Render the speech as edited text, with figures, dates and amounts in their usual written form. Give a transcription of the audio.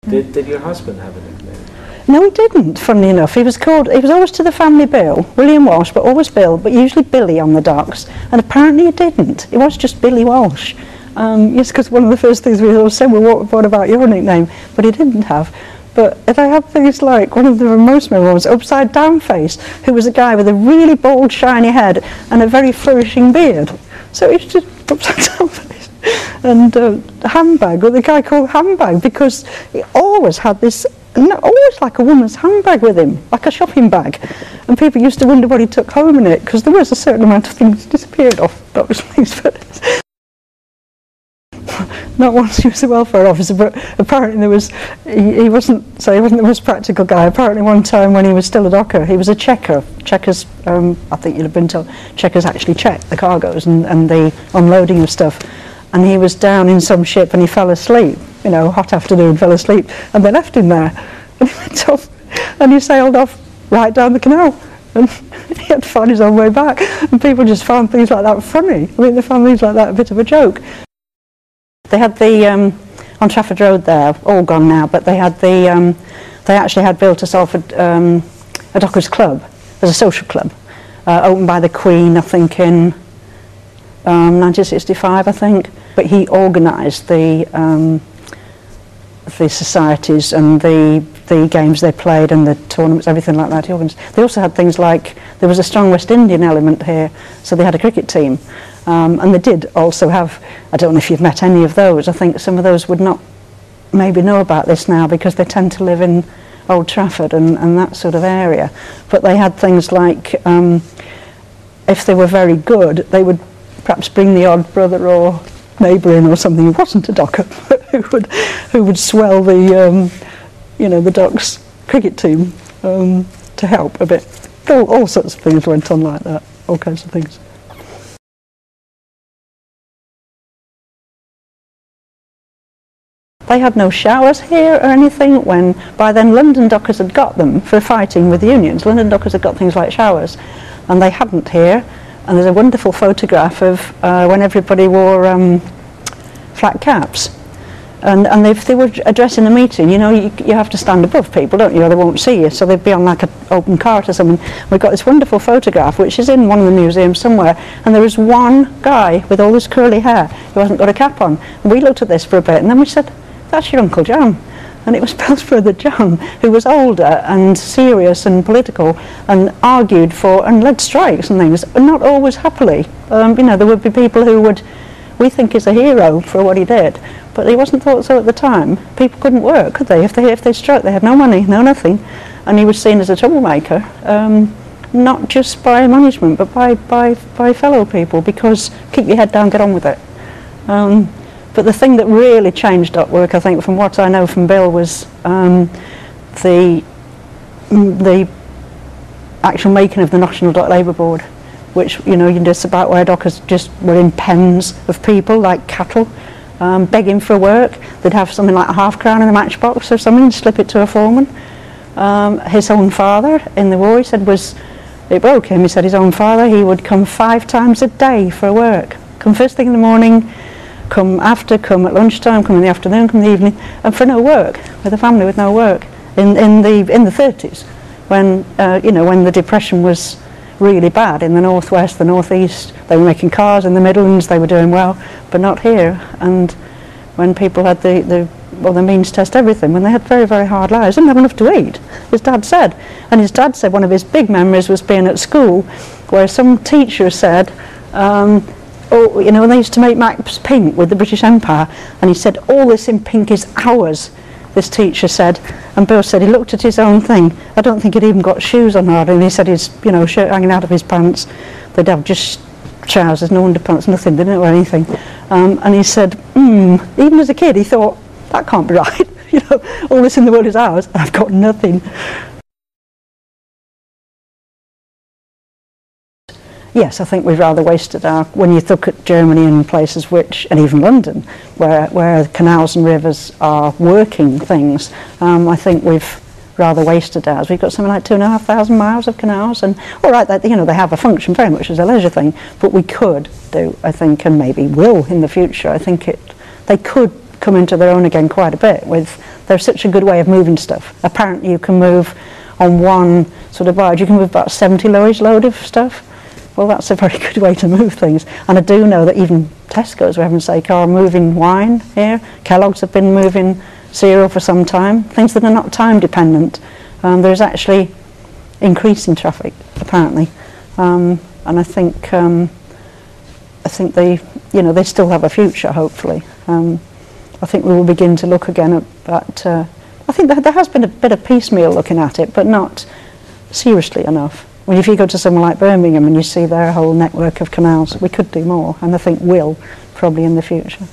Did your husband have a nickname? No, he didn't, funnily enough. He was always to the family Bill, William Walsh, but always Bill, but usually Billy on the docks. And apparently he didn't. It was just Billy Walsh. Yes, because one of the first things we all said, well, what about your nickname? But he didn't have. But they had things like, one of the most memorable was Upside Down Face, who was a guy with a really bald, shiny head and a very flourishing beard. So he was just Upside Down Face. And Handbag, with a guy called Handbag, because he always had this, always like a woman's handbag with him, like a shopping bag. And people used to wonder what he took home in it, because there was a certain amount of things disappeared off those things. Not once he was a welfare officer, but apparently there was, he wasn't the most practical guy. Apparently one time when he was still a docker, he was a checker. Checkers, I think you'll have been told, checkers actually check the cargoes and the unloading of stuff. And he was down in some ship and he fell asleep, you know, hot afternoon, fell asleep, and they left him there. And he went off and he sailed off right down the canal. And he had to find his own way back. And people just found things like that funny. I mean, they found things like that a bit of a joke. They had the, on Trafford Road there, all gone now, but they had the, they actually had built a Salford, a Dockers Club, as a social club, opened by the Queen, I think in 1965, I think. But he organised the societies and the games they played and the tournaments, everything like that. He organised. They also had things like, there was a strong West Indian element here, so they had a cricket team. And they did also have, I don't know if you've met any of those, I think some of those would not maybe know about this now because they tend to live in Old Trafford and that sort of area. But they had things like, if they were very good, they would perhaps bring the odd brother or neighbour in or something who wasn't a docker, who would swell the, you know, the Docks cricket team to help a bit. All sorts of things went on like that, all kinds of things. They had no showers here or anything when, by then, London dockers had got them for fighting with the unions. London dockers had got things like showers, and they hadn't here. And there's a wonderful photograph of when everybody wore flat caps. And if they were addressing a meeting, you know, you have to stand above people, don't you, or they won't see you, so they'd be on like an open cart or something. We've got this wonderful photograph, which is in one of the museums somewhere, and there is one guy with all this curly hair who hasn't got a cap on. And we looked at this for a bit, and then we said, that's your Uncle John. And it was Bill's brother John, who was older and serious and political and argued for and led strikes and things, but not always happily. You know, there would be people who we think is a hero for what he did, but he wasn't thought so at the time. People couldn't work, could they? If they struck, they had no money, no nothing. And he was seen as a troublemaker, not just by management, but by fellow people, because keep your head down, get on with it. But the thing that really changed dock work, I think, from what I know from Bill, was the actual making of the National Dock Labour Board, which, you know, you just about where dockers just were in pens of people like cattle, begging for work. They'd have something like £0.50 in a matchbox or something, slip it to a foreman. His own father in the war, he said, it broke him. He said his own father, he would come 5 times a day for work. Come first thing in the morning, come after, come at lunchtime, come in the afternoon, come in the evening, and for no work, with a family with no work, in the 30s, when you know, when the depression was really bad in the northwest, the northeast. They were making cars in the Midlands, they were doing well, but not here. And when people had the means test everything, when they had very, very hard lives, didn't have enough to eat, his dad said. And his dad said one of his big memories was being at school where some teacher said, oh, you know, when they used to make maps pink with the British Empire, and he said, all this in pink is ours, this teacher said. And Bill said he looked at his own thing. I don't think he'd even got shoes on hardly, and he said his, you know, shirt hanging out of his pants. They'd have just trousers, no underpants, nothing, they didn't wear anything. And he said, even as a kid he thought, that can't be right. You know, all this in the world is ours, and I've got nothing. Yes, I think we've rather wasted our, when you look at Germany and places which, and even London, where canals and rivers are working things, I think we've rather wasted ours. We've got something like 2,500 miles of canals, and all right, you know, they have a function very much as a leisure thing, but we could do, I think, and maybe will in the future. I think they could come into their own again quite a bit with they're such a good way of moving stuff. Apparently you can move on one sort of barge, you can move about 70 lorries load of stuff. Well, that's a very good way to move things. And I do know that even Tesco's, for heaven's sake, are moving wine here. Kellogg's have been moving cereal for some time. Things that are not time dependent. There's actually increasing traffic, apparently. And I think they, you know, they still have a future, hopefully. I think we will begin to look again at I think that there has been a bit of piecemeal looking at it, but not seriously enough. I mean, if you go to somewhere like Birmingham and you see their whole network of canals, we could do more, and I think will, probably in the future.